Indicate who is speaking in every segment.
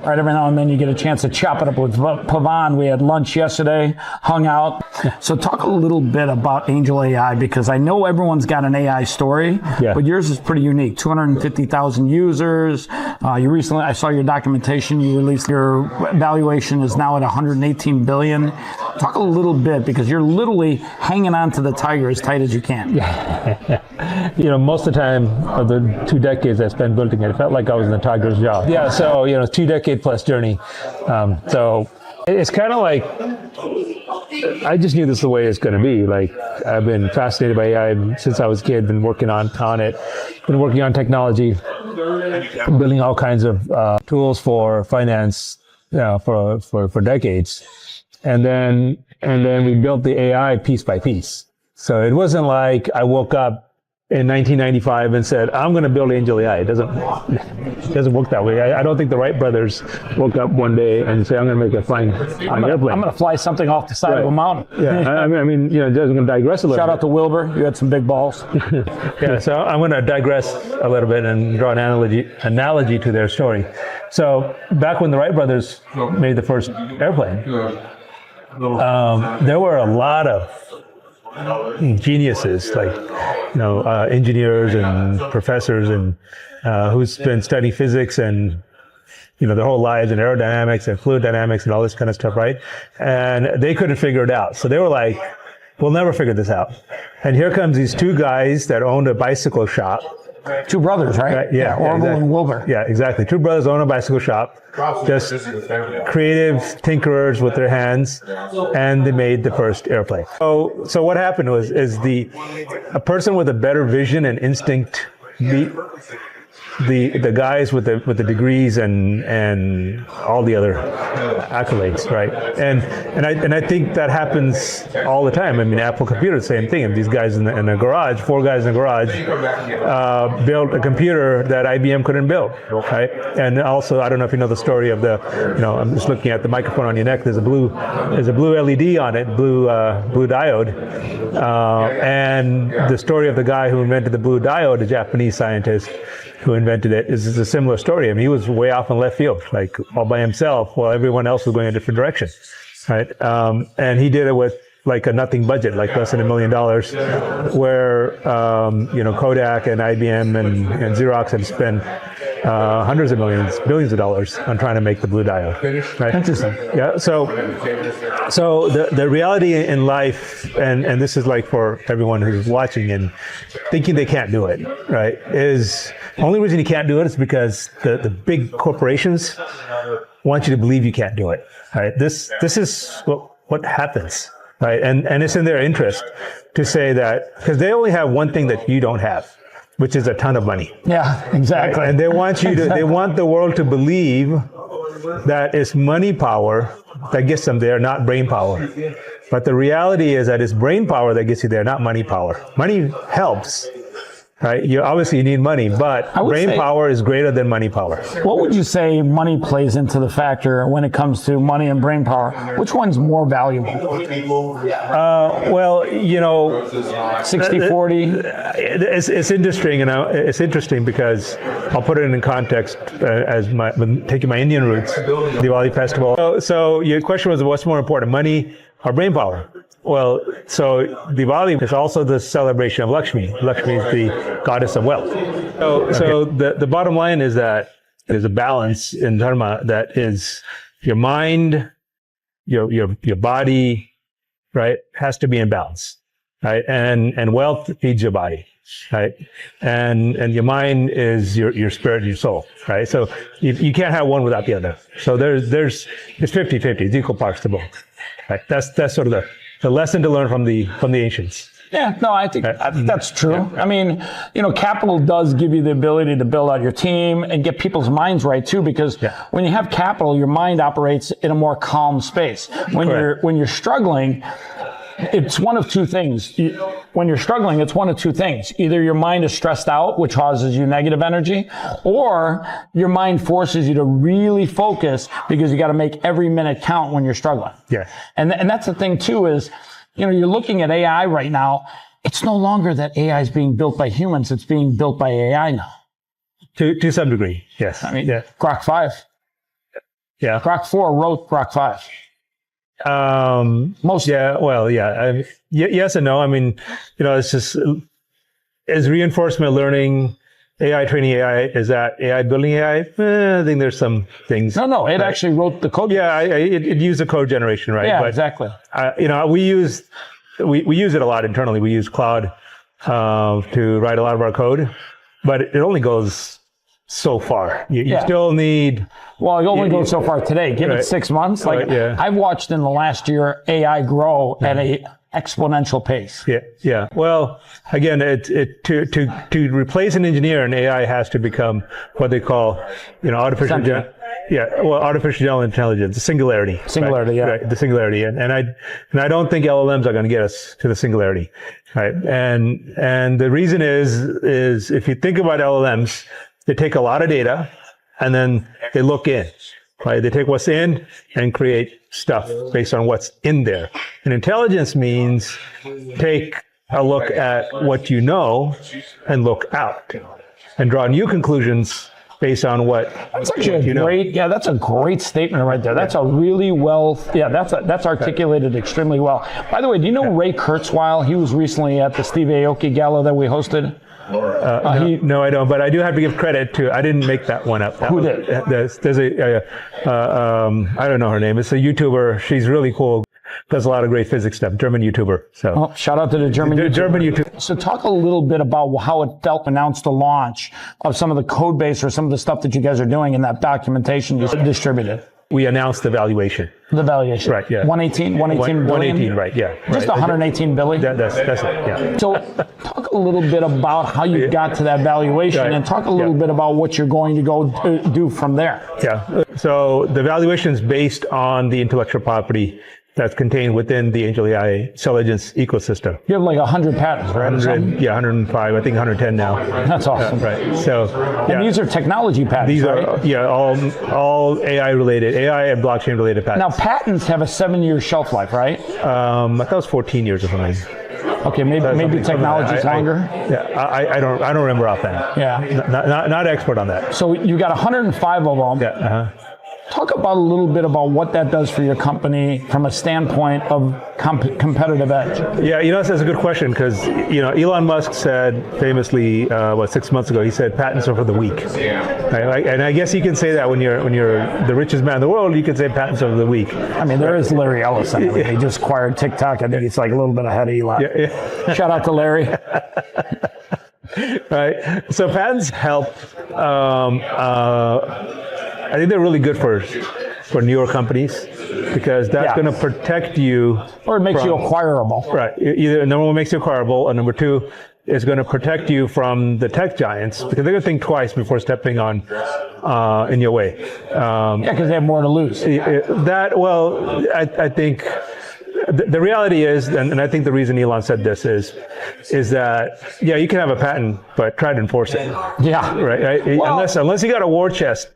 Speaker 1: right? Every now and then you get a chance to chop it up with Pavan. We had lunch yesterday, hung out. So talk a little bit about AngelAi, because I know everyone's got an AI story, but yours is pretty unique. 250,000 users. You recently, I saw your documentation, you released your valuation is now at 118 billion. Talk a little bit, because you're literally hanging on to the tiger as tight as you can.
Speaker 2: You know, most of the time of the 2 decades I spent building it, it felt like I was in the tiger's jaw. Yeah, so, you know, 2-decade plus journey. So it's kind of like, I just knew this is the way it's going to be. Like, I've been fascinated by AI since I was a kid, been working on it, been working on technology, building all kinds of tools for finance, for decades. And then we built the AI piece by piece. So it wasn't like I woke up in 1995 and said, I'm going to build AngelAi. It doesn't work that way. I don't think the Wright brothers woke up one day and say, I'm going to make a flying airplane.
Speaker 1: I'm going to fly something off the side of a mountain.
Speaker 2: Yeah, I mean, you know, just going to digress a little
Speaker 1: Shout out to Wilbur. You had some big balls.
Speaker 2: Yeah, so I'm going to digress a little bit and draw an analogy to their story. So back when the Wright brothers made the first airplane, there were a lot of geniuses, like, you know, engineers and professors and who's been studying physics and, you know, their whole lives, and aerodynamics and fluid dynamics and all this kind of stuff, right? And they couldn't figure it out. So they were like, we'll never figure this out. And here comes these two guys that owned a bicycle shop.
Speaker 1: Two brothers, right?
Speaker 2: Yeah,
Speaker 1: Orville
Speaker 2: exactly.
Speaker 1: and Wilbur.
Speaker 2: Yeah, exactly. Two brothers own a bicycle shop, just creative tinkerers with their hands, and they made the first airplane. So what happened was, a person with a better vision and instinct beat the guys with the degrees and all the other accolades, right? And I think that happens all the time. I mean, Apple Computer, same thing. And these guys in a garage, 4 guys in a garage, built a computer that IBM couldn't build, right? And also, I don't know if you know the story of I'm just looking at the microphone on your neck. There's a blue LED on it, blue diode, and the story of the guy who invented the blue diode, a Japanese scientist who invented it, is a similar story. I mean, he was way off in left field, like all by himself, while everyone else was going a different direction, right? And he did it with like a nothing budget, like less than $1 million, where Kodak and IBM and Xerox had spent hundreds of millions, billions of dollars on trying to make the blue diode. Right?
Speaker 1: Interesting.
Speaker 2: Yeah. So the reality in life, and this is like for everyone who's watching and thinking they can't do it, right? Is the only reason you can't do it is because the big corporations want you to believe you can't do it. Right? This is what happens. Right, and it's in their interest to say that, because they only have one thing that you don't have, which is a ton of money.
Speaker 1: Yeah, exactly.
Speaker 2: Right? And they want they want the world to believe that it's money power that gets them there, not brain power. But the reality is that it's brain power that gets you there, not money power. Money helps. Right? You need money, but brain power is greater than money power.
Speaker 1: What would you say money plays into the factor when it comes to money and brain power? Which one's more valuable?
Speaker 2: Well,
Speaker 1: 60-40?
Speaker 2: It's interesting, and it's interesting because I'll put it in context as taking my Indian roots, Diwali festival. So your question was, what's more important, money or brain power? Well, so Diwali is also the celebration of Lakshmi. Lakshmi is the goddess of wealth. So the bottom line is that there's a balance in dharma that is your mind, your body, right, has to be in balance, right? And wealth feeds your body, right? And your mind is your spirit, your soul, right? So you can't have one without the other. So it's 50-50, it's equal parts to both, right? That's sort of the lesson to learn from the ancients.
Speaker 1: Yeah, no, I think that's true. Yeah. I mean, capital does give you the ability to build out your team and get people's minds right too, because when you have capital, your mind operates in a more calm space. When you're struggling, it's one of two things. When you're struggling, it's one of two things. Either your mind is stressed out, which causes you negative energy, or your mind forces you to really focus because you got to make every minute count when you're struggling.
Speaker 2: Yeah.
Speaker 1: And that's the thing too is, you're looking at AI right now. It's no longer that AI is being built by humans. It's being built by AI now.
Speaker 2: To some degree, yes.
Speaker 1: I mean, Grok 5.
Speaker 2: Yeah.
Speaker 1: Grok 4 wrote Grok 5.
Speaker 2: Most. Yeah. Well, yeah. Yes and no. I mean, it's just as reinforcement learning, AI training AI. Is that AI building AI? I think there's some things.
Speaker 1: No. It actually wrote the code.
Speaker 2: Yeah. It used the code generation, right?
Speaker 1: Yeah,
Speaker 2: but,
Speaker 1: exactly.
Speaker 2: We use it a lot internally. We use Cloud to write a lot of our code, but it only goes so far. You still need.
Speaker 1: Well, it only goes so far today. Give it 6 months. I've watched in the last year AI grow at a exponential pace.
Speaker 2: Yeah. Well, again, to replace an engineer, an AI has to become what they call, artificial general intelligence, the singularity.
Speaker 1: Singularity,
Speaker 2: right? Right, the singularity, and I don't think LLMs are going to get us to the singularity, right? And the reason is if you think about LLMs, they take a lot of data, and then they look in. Right? They take what's in and create stuff based on what's in there. And intelligence means take a look at what you know and look out and draw new conclusions based on what
Speaker 1: that's actually that's a great statement right there. That's a really that's articulated extremely well. By the way, do you know Ray Kurzweil? He was recently at the Steve Aoki Gala that we hosted.
Speaker 2: No, I don't. But I do have to give credit to. I didn't make that one up.
Speaker 1: Who did?
Speaker 2: There's I don't know her name. It's a YouTuber. She's really cool. Does a lot of great physics stuff. German YouTuber. So
Speaker 1: shout out to the German
Speaker 2: YouTuber.
Speaker 1: So talk a little bit about how it felt to announce the launch of some of the code base or some of the stuff that you guys are doing in that documentation you distributed.
Speaker 2: We announced the valuation.
Speaker 1: The valuation.
Speaker 2: Right, yeah.
Speaker 1: 118 billion?
Speaker 2: 118, right, yeah.
Speaker 1: Just 118 billion?
Speaker 2: That's it, yeah.
Speaker 1: So talk a little bit about how you got to that valuation and talk a little bit about what you're going to go do from there.
Speaker 2: Yeah, so the valuation is based on the intellectual property that's contained within the AngelAi Celligence ecosystem.
Speaker 1: You have like 100 patents, right?
Speaker 2: 105, I think 110 now.
Speaker 1: That's awesome.
Speaker 2: Right. So,
Speaker 1: and these are technology patents,
Speaker 2: these
Speaker 1: right?
Speaker 2: are, all AI related, AI and blockchain related patents.
Speaker 1: Now, patents have a 7-year shelf life, right?
Speaker 2: I thought it was 14 years or something.
Speaker 1: Okay, maybe technology's longer.
Speaker 2: I don't remember offhand.
Speaker 1: Yeah.
Speaker 2: Not expert on that.
Speaker 1: So you got 105 of them.
Speaker 2: Yeah.
Speaker 1: Talk about a little bit about what that does for your company from a standpoint of competitive edge.
Speaker 2: Yeah, that's a good question because, Elon Musk said famously, 6 months ago, he said patents are for the weak. Right? And I guess you can say that when you're the richest man in the world, you can say patents are for the weak.
Speaker 1: I mean, there is Larry Ellison. He just acquired TikTok. I think he's like a little bit ahead of Elon. Yeah. Shout out to Larry.
Speaker 2: Right. So patents help. I think they're really good for newer companies because that's going to protect you.
Speaker 1: Or it makes you acquirable.
Speaker 2: Right. Either number one makes you acquirable, and number two is going to protect you from the tech giants because they're going to think twice before stepping on in your way.
Speaker 1: Because they have more to lose.
Speaker 2: I think. The reality is, and I think the reason Elon said this is that you can have a patent, but try to enforce it.
Speaker 1: Yeah.
Speaker 2: Right. Well, unless you got a war chest.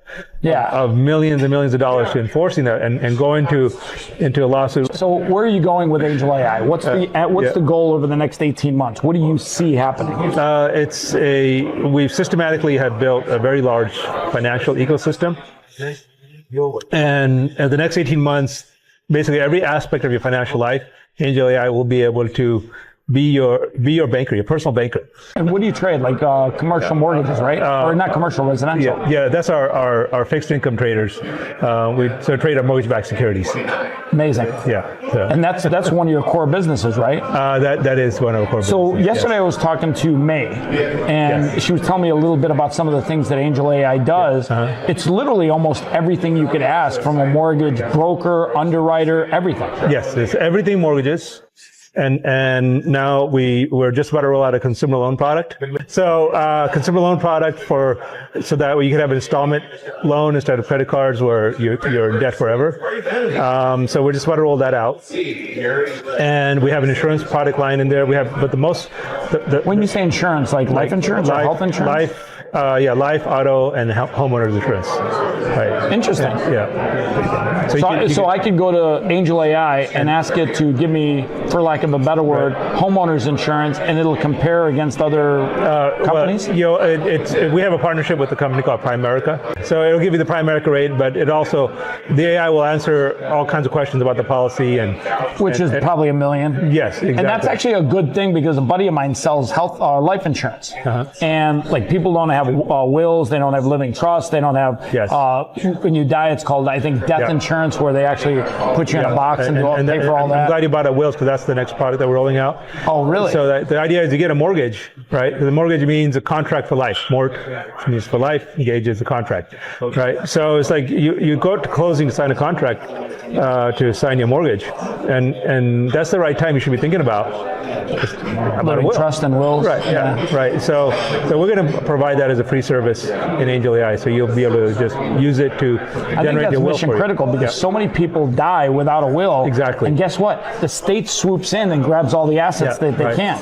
Speaker 2: Of millions and millions of dollars to enforcing that and go into a lawsuit.
Speaker 1: So where are you going with AngelAi? What's the goal over the next 18 months? What do you see happening?
Speaker 2: We've systematically have built a very large financial ecosystem, and in the next 18 months. Basically, every aspect of your financial life, AngelAi will be able to be your banker, your personal banker.
Speaker 1: And what do you trade? Like commercial mortgages, right? Or not commercial, residential?
Speaker 2: Yeah, that's our fixed income traders. We trade our mortgage-backed securities.
Speaker 1: Amazing.
Speaker 2: Yeah. So.
Speaker 1: And that's one of your core businesses, right?
Speaker 2: That is one of our core businesses.
Speaker 1: So yesterday I was talking to May, and she was telling me a little bit about some of the things that AngelAi does. It's literally almost everything you could ask from a mortgage broker, underwriter, everything.
Speaker 2: Yes, it's everything mortgages. And now we're just about to roll out a consumer loan product. So consumer loan product so that way you can have an installment loan instead of credit cards where you're in debt forever. So we're just about to roll that out. And we have an insurance product line in there. When you say insurance, like life insurance or health insurance? Yeah, life, auto, and homeowners insurance. Right.
Speaker 1: Interesting.
Speaker 2: Yeah.
Speaker 1: So I could go to AngelAi and ask it to give me, for lack of a better word, homeowners insurance, and it'll compare against other companies?
Speaker 2: Well, we have a partnership with a company called Primerica. So it'll give you the Primerica rate, but the AI will answer all kinds of questions about the policy.
Speaker 1: Which is probably $1 million.
Speaker 2: Yes, exactly.
Speaker 1: And that's actually a good thing, because a buddy of mine sells life insurance. And like, people don't have wills, they don't have living trusts, they don't have, when you die, it's called, I think, death insurance, where they actually put you in a box and pay for all that.
Speaker 2: I'm glad you bought a wills, because that's the next product that we're rolling out.
Speaker 1: Oh, really?
Speaker 2: So the idea is to get a mortgage, right? The mortgage means a contract for life. Means for life, engage is a contract, right? So it's like you go to closing to sign a contract to sign your mortgage, and that's the right time you should be thinking about
Speaker 1: living trust and wills.
Speaker 2: Right, yeah, right. So we're going to provide that as a free service in AngelAi, so you'll be able to just use it to generate your will.
Speaker 1: Mission critical, because so many people die without a will.
Speaker 2: Exactly.
Speaker 1: And guess what? The state swoops in and grabs all the assets that they can't.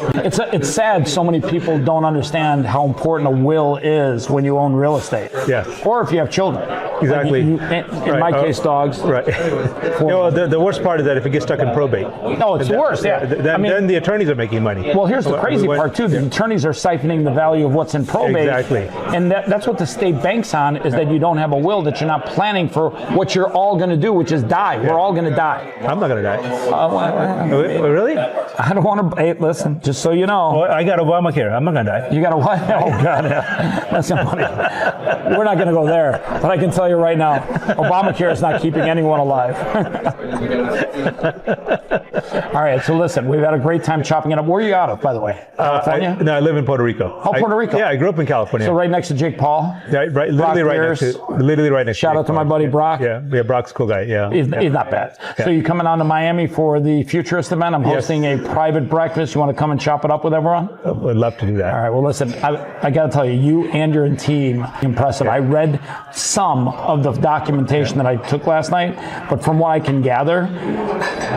Speaker 1: It's sad so many people don't understand how important a will is when you own real estate.
Speaker 2: Yeah.
Speaker 1: Or if you have children.
Speaker 2: Exactly.
Speaker 1: Like in my case, dogs.
Speaker 2: Right. The worst part is that if it gets stuck in probate.
Speaker 1: No, it's worse. Yeah.
Speaker 2: Then the attorneys are making money.
Speaker 1: Well, here's the crazy part too. The attorneys are siphoning the value of what's in probate.
Speaker 2: Exactly.
Speaker 1: And that's what the state banks on, is that you don't have a will, that you're not planning for what you're all going to do, which is die. Yeah. We're all going to die.
Speaker 2: I'm not going to die. Really?
Speaker 1: I don't want to. Hey, listen, just so you know.
Speaker 2: Oh, I got Obamacare. I'm not going to die.
Speaker 1: You got a what? Oh, God. That's not funny. We're not going to go there. But I can tell you right now, Obamacare is not keeping anyone alive. All right, so listen, we've had a great time chopping it up. Where are you out of, by the way? California?
Speaker 2: No, I live in Puerto Rico.
Speaker 1: Oh, Puerto Rico.
Speaker 2: I grew up in California.
Speaker 1: So right next to Jake Paul?
Speaker 2: Yeah, literally right next to
Speaker 1: Shout out to my buddy Brock.
Speaker 2: Yeah, Brock's a cool guy, yeah.
Speaker 1: He's not bad. Yeah. So you coming on to Miami for the Futurist event? I'm hosting a private breakfast. You want to come and chop it up with everyone?
Speaker 2: I'd love to do that.
Speaker 1: All right, well, listen, I got to tell you, you and your team, impressive. Yeah. I read some of the documentation that I took last night, but from what I can gather,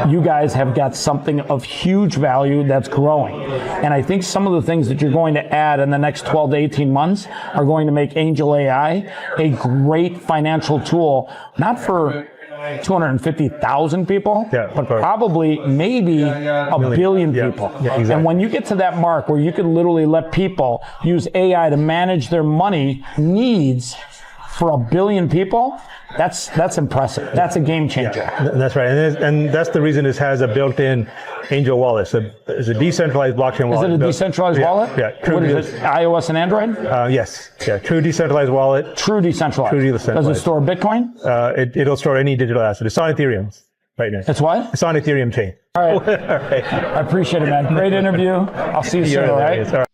Speaker 1: you guys have got something of huge value that's growing. And I think some of the things that you're going to add in the next 12 to 18 months are going to make AngelAi a great financial tool, not for 250,000 people, but probably maybe a billion people.
Speaker 2: Yeah, exactly.
Speaker 1: And when you get to that mark where you can literally let people use AI to manage their money needs for 1 billion people, that's impressive. That's a game changer.
Speaker 2: Yeah, that's right. And that's the reason this has a built-in Angel wallet. It's a decentralized blockchain wallet.
Speaker 1: Is it a decentralized wallet?
Speaker 2: Yeah.
Speaker 1: What is it, iOS and Android?
Speaker 2: Yes. Yeah. True decentralized wallet.
Speaker 1: True decentralized. Does it store Bitcoin?
Speaker 2: It'll store any digital asset. It's on Ethereum right now.
Speaker 1: It's what?
Speaker 2: It's on Ethereum chain.
Speaker 1: All right. I appreciate it, man. Great interview. I'll see you soon, all right?